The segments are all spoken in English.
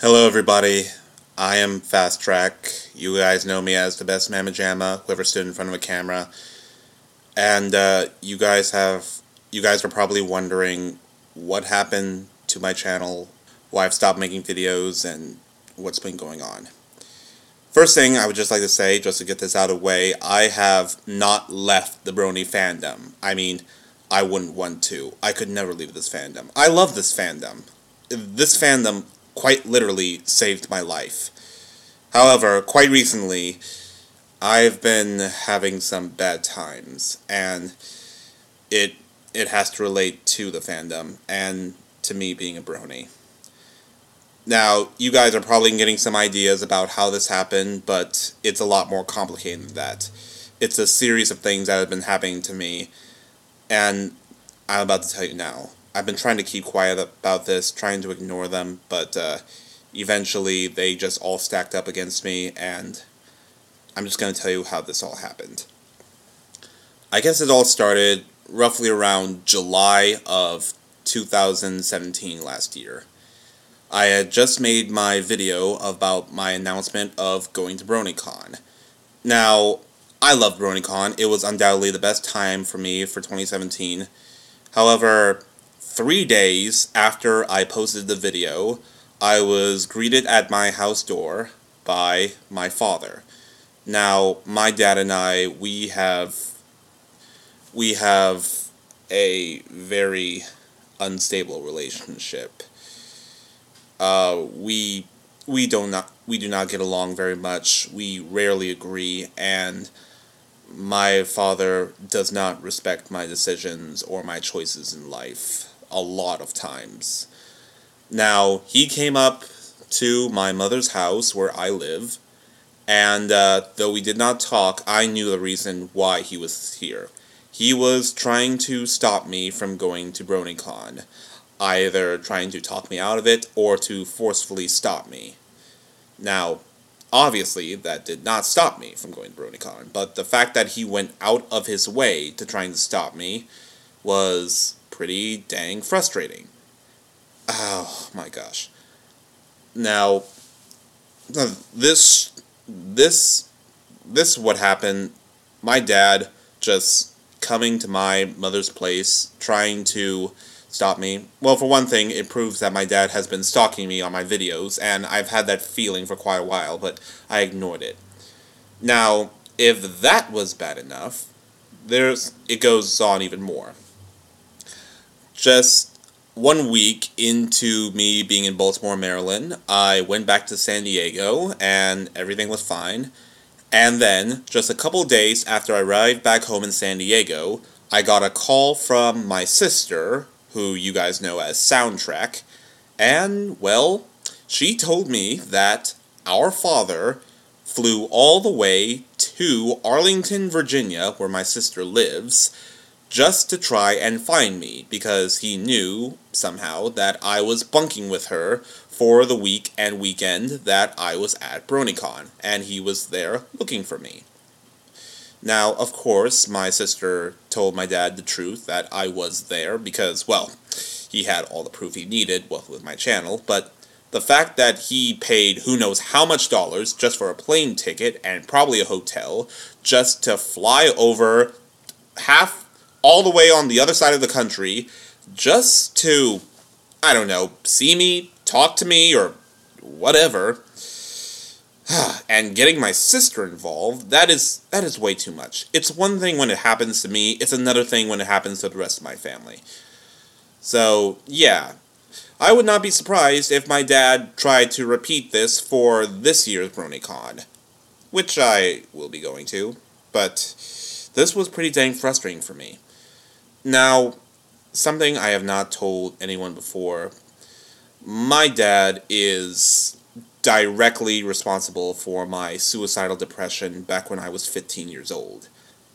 Hello everybody, I am Fast Track. You guys know me as the best mamma jamma who ever stood in front of a camera. And you guys are probably wondering what happened to my channel, why I've stopped making videos, and what's been going on. First thing I would just like to say, just to get this out of the way, I have not left the Brony Fandom. I mean, I wouldn't want to. I could never leave this fandom. I love this fandom. This fandom quite literally saved my life. However, quite recently, I've been having some bad times, and it has to relate to the fandom, and to me being a brony. Now, you guys are probably getting some ideas about how this happened, but it's a lot more complicated than that. It's a series of things that have been happening to me, and I'm about to tell you now. I've been trying to keep quiet about this, trying to ignore them, but eventually they just all stacked up against me, and I'm just going to tell you how this all happened. I guess it all started roughly around July of 2017 last year. I had just made my video about my announcement of going to BronyCon. Now, I loved BronyCon. It was undoubtedly the best time for me for 2017. However, 3 days after I posted the video, I was greeted at my house door by my father. Now, my dad and I, we have a very unstable relationship. We do not get along very much. We rarely agree, and my father does not respect my decisions or my choices in life a lot of times. Now, he came up to my mother's house where I live, and though we did not talk, I knew the reason why he was here. He was trying to stop me from going to BronyCon, either trying to talk me out of it or to forcefully stop me. Now, obviously, that did not stop me from going to BronyCon, but the fact that he went out of his way to trying to stop me was pretty dang frustrating. Oh my gosh. Now, this is what happened. My dad just coming to my mother's place, trying to stop me. Well, for one thing, it proves that my dad has been stalking me on my videos, and I've had that feeling for quite a while, but I ignored it. Now, if that was bad enough, it goes on even more. Just 1 week into me being in Baltimore, Maryland, I went back to San Diego, and everything was fine. And then, just a couple days after I arrived back home in San Diego, I got a call from my sister, who you guys know as Soundtrack, and, well, she told me that our father flew all the way to Arlington, Virginia, where my sister lives, just to try and find me, because he knew, somehow, that I was bunking with her for the week and weekend that I was at BronyCon, and he was there looking for me. Now, of course, my sister told my dad the truth, that I was there, because, well, he had all the proof he needed, well, with my channel, but the fact that he paid who knows how much dollars just for a plane ticket, and probably a hotel, just to fly over all the way on the other side of the country, just to, I don't know, see me, talk to me, or whatever, and getting my sister involved, that is way too much. It's one thing when it happens to me, it's another thing when it happens to the rest of my family. So, yeah, I would not be surprised if my dad tried to repeat this for this year's BronyCon, which I will be going to, but this was pretty dang frustrating for me. Now, something I have not told anyone before, my dad is directly responsible for my suicidal depression back when I was 15 years old.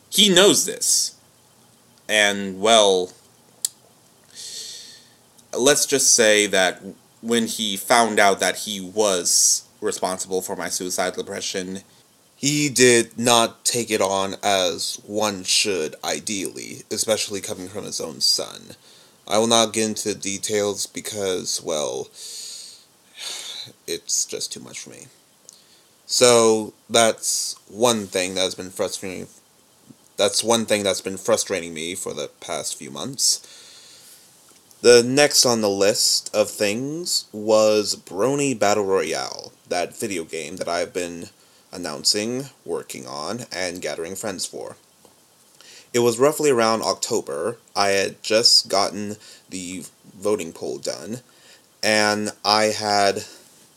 He knows this. And, well, let's just say that when he found out that he was responsible for my suicidal depression, he did not take it on as one should, ideally, especially coming from his own son. I will not get into details because, well, it's just too much for me. So that's one thing that's been frustrating. That's one thing that's been frustrating me for the past few months. The next on the list of things was Brony Battle Royale, that video game that I've been announcing, working on, and gathering friends for. It was roughly around October. I had just gotten the voting poll done, and I had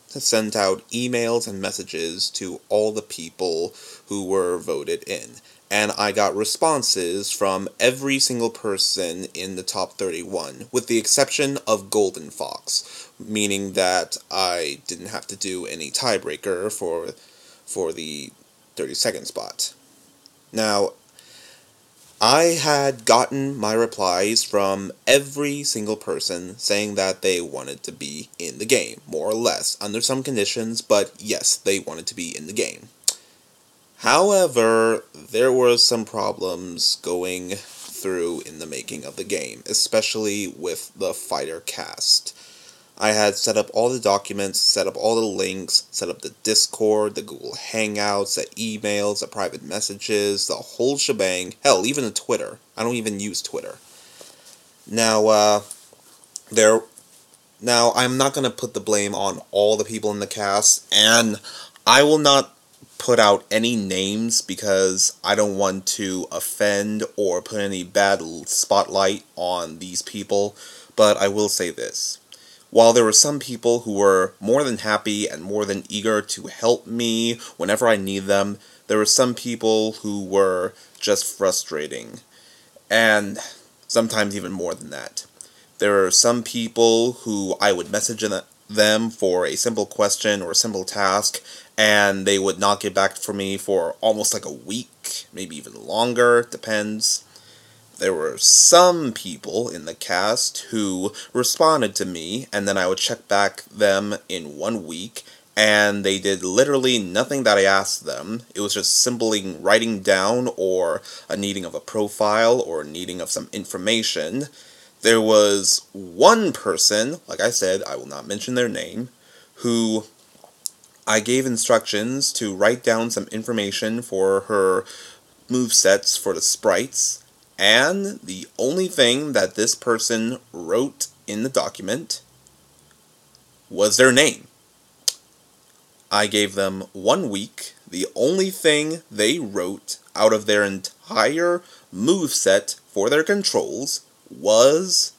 sent out emails and messages to all the people who were voted in. And I got responses from every single person in the top 31, with the exception of Golden Fox, meaning that I didn't have to do any tiebreaker for the 32nd spot. Now, I had gotten my replies from every single person saying that they wanted to be in the game, more or less, under some conditions, but yes, they wanted to be in the game. However, there were some problems going through in the making of the game, especially with the fighter cast. I had set up all the documents, set up all the links, set up the Discord, the Google Hangouts, the emails, the private messages, the whole shebang. Hell, even the Twitter. I don't even use Twitter. Now, I'm not going to put the blame on all the people in the cast, and I will not put out any names because I don't want to offend or put any bad spotlight on these people, but I will say this. While there were some people who were more than happy and more than eager to help me whenever I need them, there were some people who were just frustrating. And sometimes even more than that. There are some people who I would message them for a simple question or a simple task, and they would not get back for me for almost like a week, maybe even longer, depends. There were some people in the cast who responded to me, and then I would check back them in 1 week, and they did literally nothing that I asked them. It was just simply writing down, or a needing of a profile, or a needing of some information. There was one person, like I said, I will not mention their name, who I gave instructions to write down some information for her movesets for the sprites, and the only thing that this person wrote in the document was their name. I gave them 1 week. The only thing they wrote out of their entire moveset for their controls was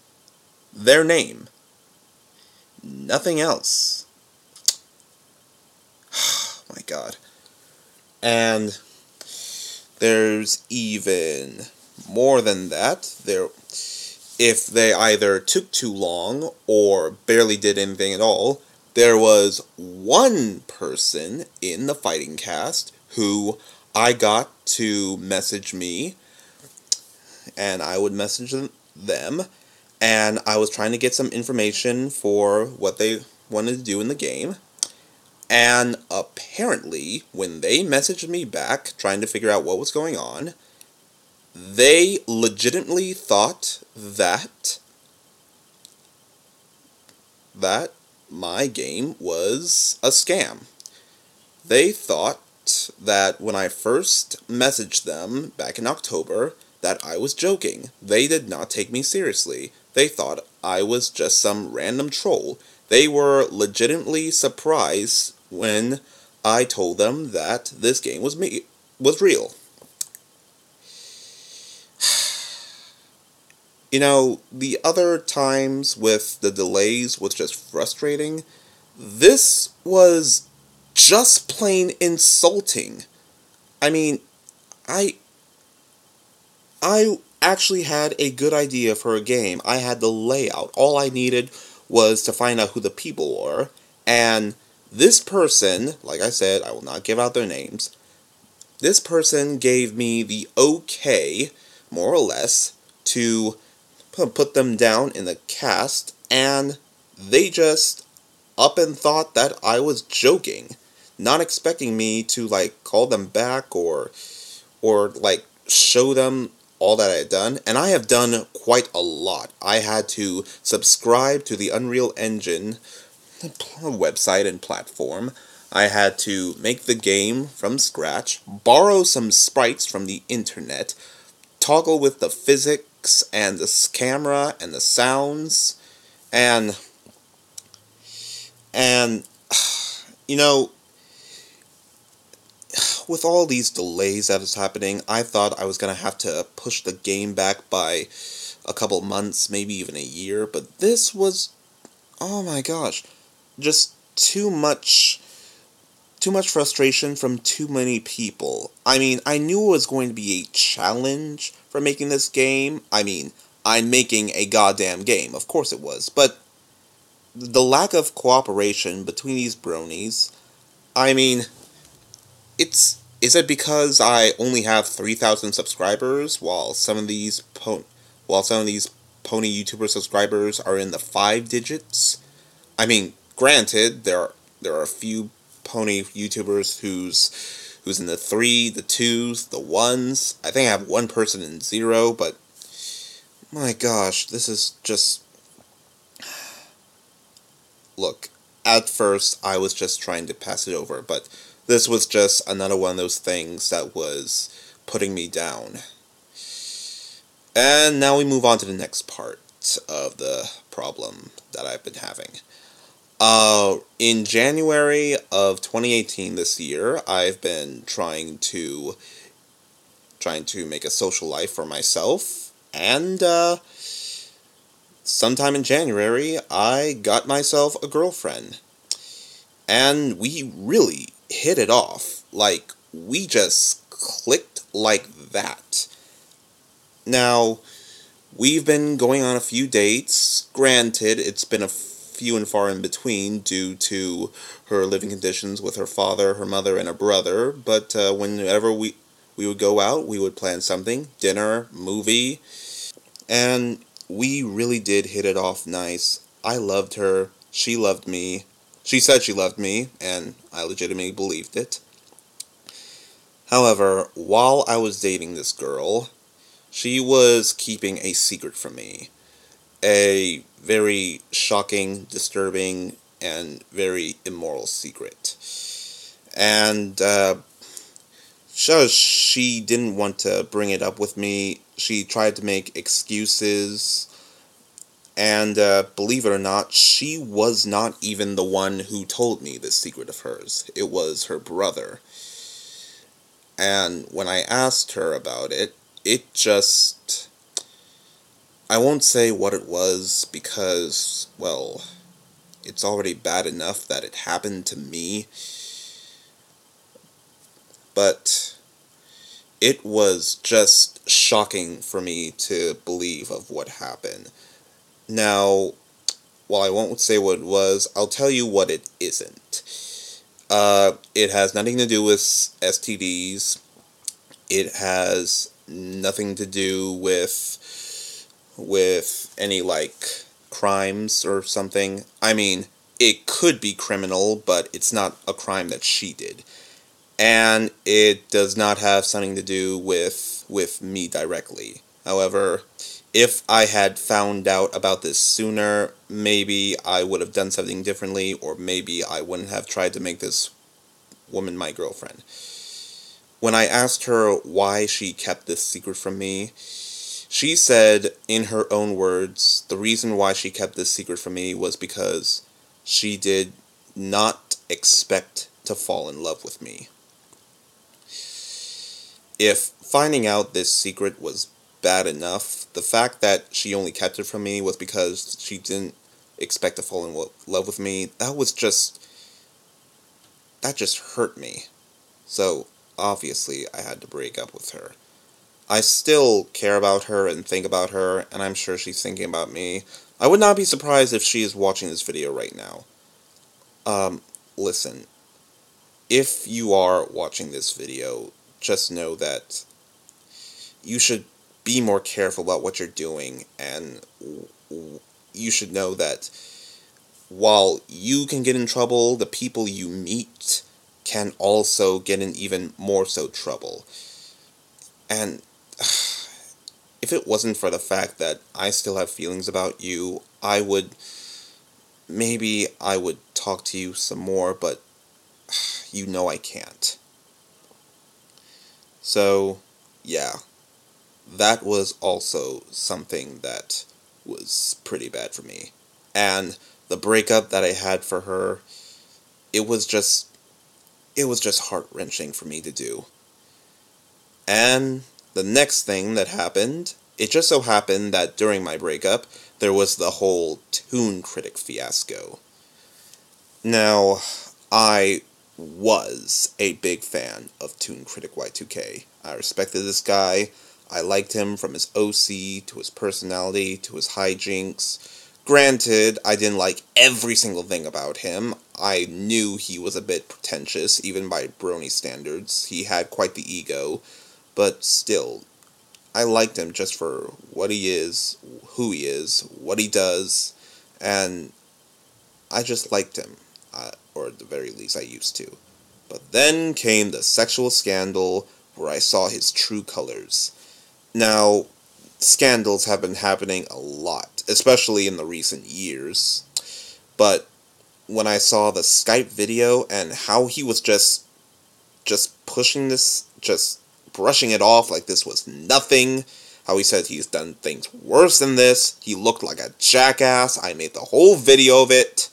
their name. Nothing else. My God. And there's even more than that. If they either took too long or barely did anything at all, there was one person in the fighting cast who I got to message me, and I would message them, and I was trying to get some information for what they wanted to do in the game. And apparently, when they messaged me back, trying to figure out what was going on, they legitimately thought that my game was a scam. They thought that when I first messaged them back in October, that I was joking. They did not take me seriously. They thought I was just some random troll. They were legitimately surprised when I told them that this game was real. You know, the other times with the delays was just frustrating. This was just plain insulting. I mean, I actually had a good idea for a game. I had the layout. All I needed was to find out who the people were, and this person, like I said, I will not give out their names, this person gave me the okay, more or less, to put them down in the cast, and they just up and thought that I was joking, not expecting me to, like, call them back or like, show them all that I had done, and I have done quite a lot. I had to subscribe to the Unreal Engine website and platform. I had to make the game from scratch, borrow some sprites from the internet, toggle with the physics and the camera and the sounds, and and you know, with all these delays that was happening, I thought I was gonna have to push the game back by a couple months, maybe even a year, but this was, oh my gosh, just too much frustration from too many people. I mean, I knew it was going to be a challenge for making this game. I mean, I'm making a goddamn game, of course it was, but the lack of cooperation between these bronies, I mean, is it because I only have 3,000 subscribers while some of these pony YouTuber subscribers are in the 5 digits? I mean, granted, there are a few pony YouTubers who's in the 3, the 2s, the 1s. I think I have one person in 0, but my gosh, this is just, look, at first I was just trying to pass it over, but this was just another one of those things that was putting me down. And now we move on to the next part of the problem that I've been having. In January of 2018 this year, I've been trying to make a social life for myself, and sometime in January, I got myself a girlfriend, and we really hit it off. Like, we just clicked like that. Now, we've been going on a few dates. Granted, it's been a few and far in between due to her living conditions with her father, her mother, and her brother, but whenever we would go out, we would plan something, dinner, movie, and we really did hit it off nice. I loved her, she loved me, she said she loved me, and I legitimately believed it. However, while I was dating this girl, she was keeping a secret from me. A very shocking, disturbing, and very immoral secret. And she didn't want to bring it up with me. She tried to make excuses. And believe it or not, she was not even the one who told me this secret of hers. It was her brother. And when I asked her about it, it just... I won't say what it was because, well, it's already bad enough that it happened to me. But it was just shocking for me to believe of what happened. Now, while I won't say what it was, I'll tell you what it isn't. It has nothing to do with STDs. It has nothing to do with any, like, crimes or something. I mean, it could be criminal, but it's not a crime that she did. And it does not have something to do with me directly. However, if I had found out about this sooner, maybe I would have done something differently, or maybe I wouldn't have tried to make this woman my girlfriend. When I asked her why she kept this secret from me, she said, in her own words, the reason why she kept this secret from me was because she did not expect to fall in love with me. If finding out this secret was bad enough, the fact that she only kept it from me was because she didn't expect to fall in love with me, that just hurt me. So, obviously, I had to break up with her. I still care about her and think about her, and I'm sure she's thinking about me. I would not be surprised if she is watching this video right now. Listen, if you are watching this video, just know that you should be more careful about what you're doing, and you should know that while you can get in trouble, the people you meet can also get in even more so trouble. And if it wasn't for the fact that I still have feelings about you, I would maybe I would talk to you some more, but you know I can't. So, yeah, that was also something that was pretty bad for me. And the breakup that I had for her, it was just heart-wrenching for me to do. And the next thing that happened, it just so happened that during my breakup, there was the whole Toon Critic fiasco. Now, I was a big fan of Toon Critic Y2K. I respected this guy. I liked him from his OC to his personality to his hijinks. Granted, I didn't like every single thing about him. I knew he was a bit pretentious, even by Brony standards. He had quite the ego. But still, I liked him just for what he is, who he is, what he does, and I just liked him, or at the very least I used to. But then came the sexual scandal where I saw his true colors. Now, scandals have been happening a lot, especially in the recent years, but when I saw the Skype video and how he was just pushing this, just brushing it off like this was nothing, how he said he's done things worse than this, he looked like a jackass, I made the whole video of it.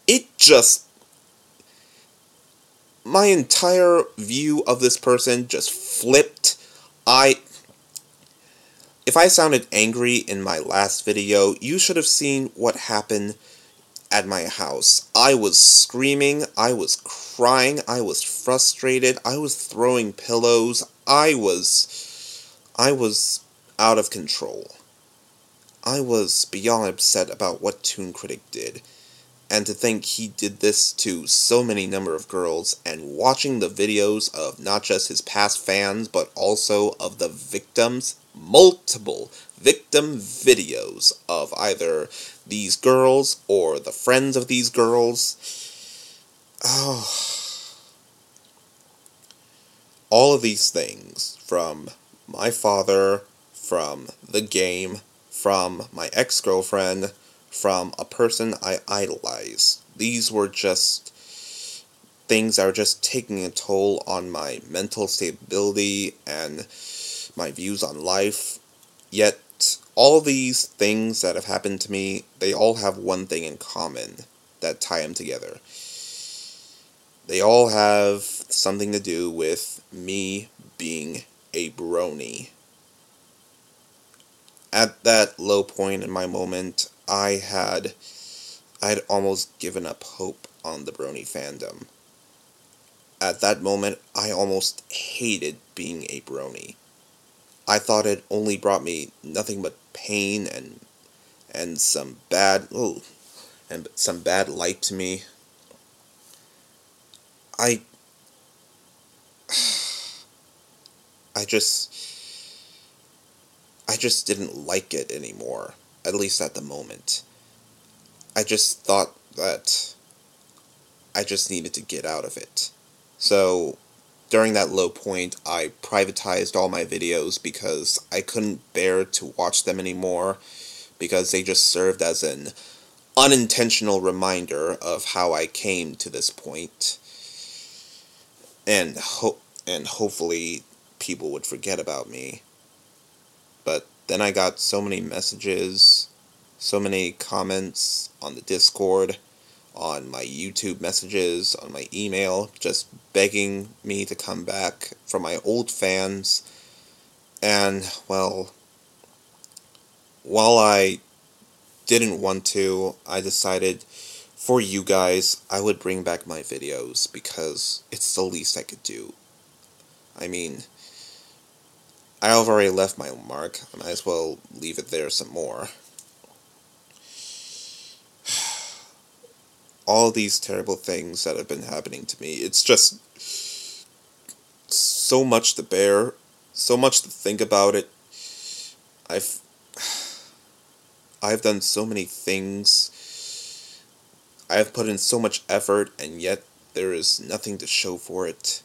It just, my entire view of this person just flipped. If I sounded angry in my last video, you should have seen what happened at my house. I was screaming, I was crying, I was frustrated, I was throwing pillows, I was out of control. I was beyond upset about what Toon Critic did, and to think he did this to so many number of girls, and watching the videos of not just his past fans, but also of the victims, multiple victim videos of either these girls or the friends of these girls. Oh, all of these things, from my father, from the game, from my ex-girlfriend, from a person I idolize. These were just things that were just taking a toll on my mental stability and my views on life. Yet, all these things that have happened to me, they all have one thing in common that tie them together. They all have something to do with me being a brony. At that low point in my moment, I'd almost given up hope on the Brony fandom. At that moment, I almost hated being a brony. I thought it only brought me nothing but pain and some bad light to me. I I just I just didn't like it anymore, at least at the moment. I just thought that I just needed to get out of it. So, during that low point, I privatized all my videos because I couldn't bear to watch them anymore, because they just served as an unintentional reminder of how I came to this point, and hopefully people would forget about me. But then I got so many messages, so many comments on the Discord, on my YouTube messages, on my email, just begging me to come back from my old fans. And, well, while I didn't want to, I decided for you guys, I would bring back my videos because it's the least I could do. I mean, I've already left my mark, I might as well leave it there some more. All these terrible things that have been happening to me, it's just so much to bear, so much to think about it. I've I've done so many things. I have put in so much effort, and yet there is nothing to show for it.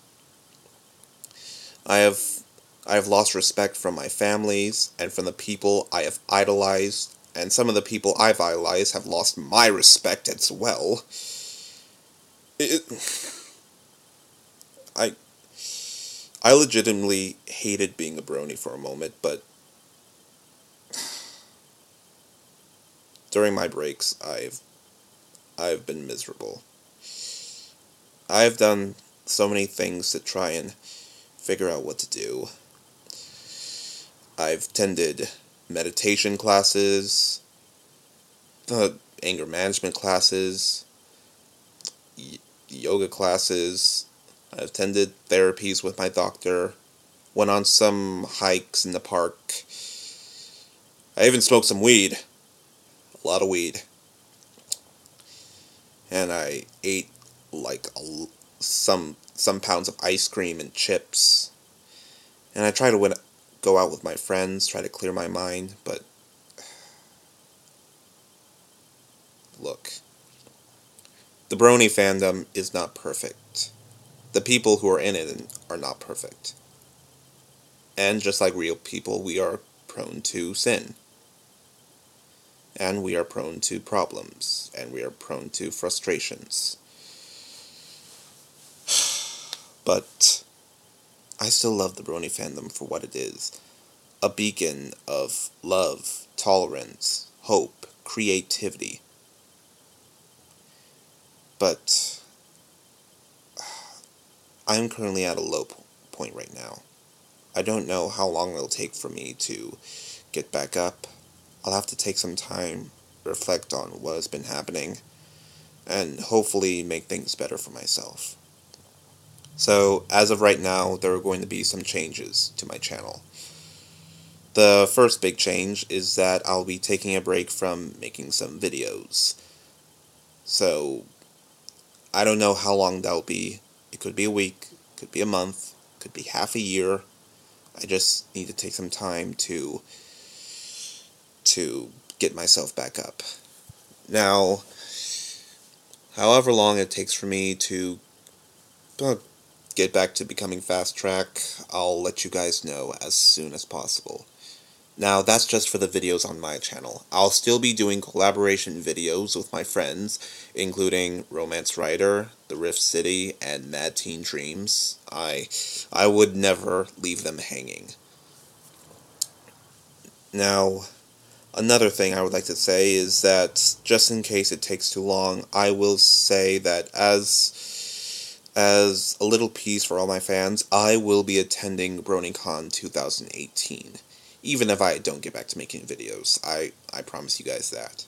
I have lost respect from my families and from the people I have idolized and some of the people I've idolized have lost my respect as well. I legitimately hated being a brony for a moment, but during my breaks, I've been miserable. I've done so many things to try and figure out what to do. I've attended meditation classes, anger management classes, yoga classes. I've attended therapies with my doctor, went on some hikes in the park. I even smoked some weed. A lot of weed. And I ate like some pounds of ice cream and chips. And I try to go out with my friends, try to clear my mind, but look. The Brony Fandom is not perfect. The people who are in it are not perfect. And just like real people, we are prone to sin. And we are prone to problems. And we are prone to frustrations. But I still love the Brony Fandom for what it is. A beacon of love, tolerance, hope, creativity. But I'm currently at a low point right now. I don't know how long it'll take for me to get back up. I'll have to take some time, reflect on what has been happening, and hopefully make things better for myself. So, as of right now, there are going to be some changes to my channel. The first big change is that I'll be taking a break from making some videos. So, I don't know how long that'll be. It could be a week, could be a month, could be half a year. I just need to take some time to get myself back up. Now, however long it takes for me to get back to becoming fast track, I'll let you guys know as soon as possible. Now, that's just for the videos on my channel. I'll still be doing collaboration videos with my friends, including Romance Writer, The Rift City, and Mad Teen Dreams. I would never leave them hanging. Now, another thing I would like to say is that, just in case it takes too long, I will say that as a little piece for all my fans, I will be attending BronyCon 2018. Even if I don't get back to making videos, I promise you guys that.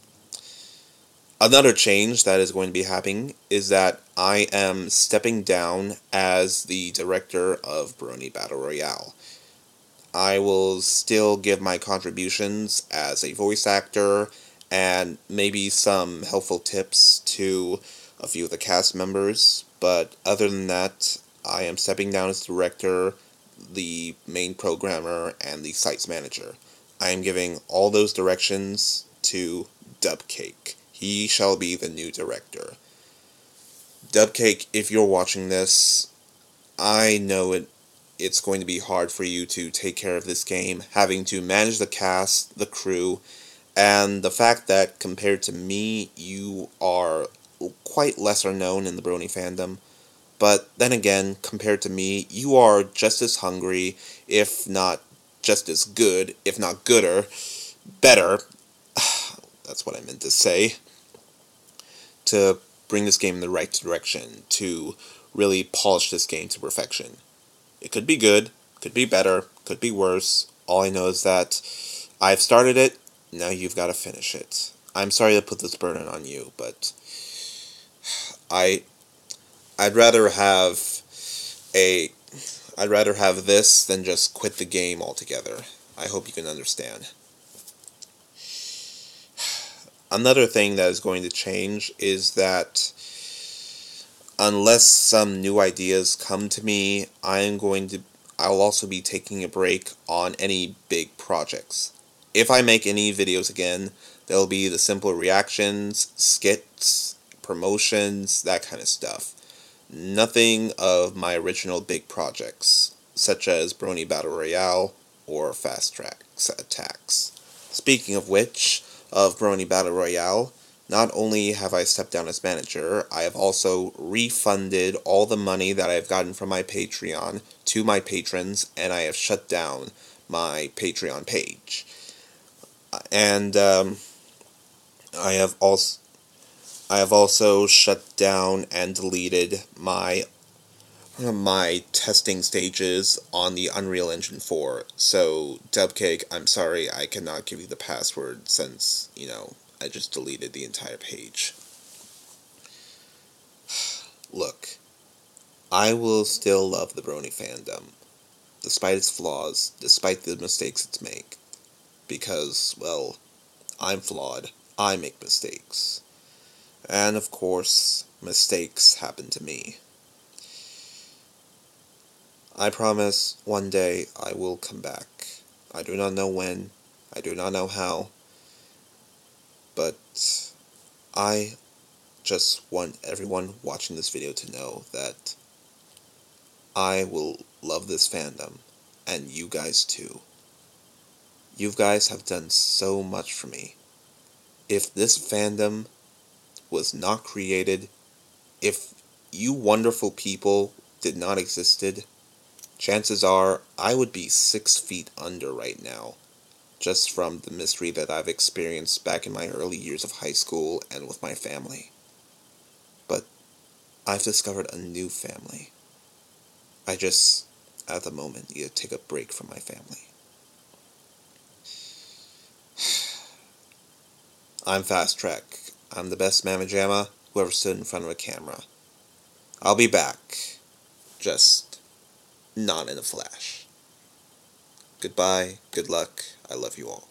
Another change that is going to be happening is that I am stepping down as the director of Brony Battle Royale. I will still give my contributions as a voice actor and maybe some helpful tips to a few of the cast members, but other than that, I am stepping down as director, the main programmer, and the sites manager. I am giving all those directions to Dubcake. He shall be the new director. Dubcake, if you're watching this, I know it's going to be hard for you to take care of this game, having to manage the cast, the crew, and the fact that compared to me, you are quite lesser known in the Brony fandom. But then again, compared to me, you are just as hungry, if not just as good, if not gooder, better, that's what I meant to say, to bring this game in the right direction, to really polish this game to perfection. It could be good, could be better, could be worse. All I know is that I've started it, now you've got to finish it. I'm sorry to put this burden on you, but I'd rather have this than just quit the game altogether. I hope you can understand. Another thing that is going to change is that unless some new ideas come to me, I'll also be taking a break on any big projects. If I make any videos again, they'll be the simple reactions, skits, promotions, that kind of stuff. Nothing of my original big projects, such as Brony Battle Royale or Fast Track Attacks. Speaking of which, of Brony Battle Royale, not only have I stepped down as manager, I have also refunded all the money that I have gotten from my Patreon to my patrons, and I have shut down my Patreon page. And I have also shut down and deleted my testing stages on the Unreal Engine 4. So, Dubcake, I'm sorry, I cannot give you the password since, I just deleted the entire page. Look, I will still love the Brony Fandom, despite its flaws, despite the mistakes it's made. Because, well, I'm flawed. I make mistakes. And, of course, mistakes happen to me. I promise one day I will come back. I do not know when, I do not know how, but I just want everyone watching this video to know that I will love this fandom, and you guys too. You guys have done so much for me. If this fandom was not created, if you wonderful people did not existed, chances are I would be 6 feet under right now, just from the misery that I've experienced back in my early years of high school and with my family. But I've discovered a new family. I just, at the moment, need to take a break from my family. I'm Fast Track. I'm the best Mamma Jamma who ever stood in front of a camera. I'll be back. Just not in a flash. Goodbye, good luck, I love you all.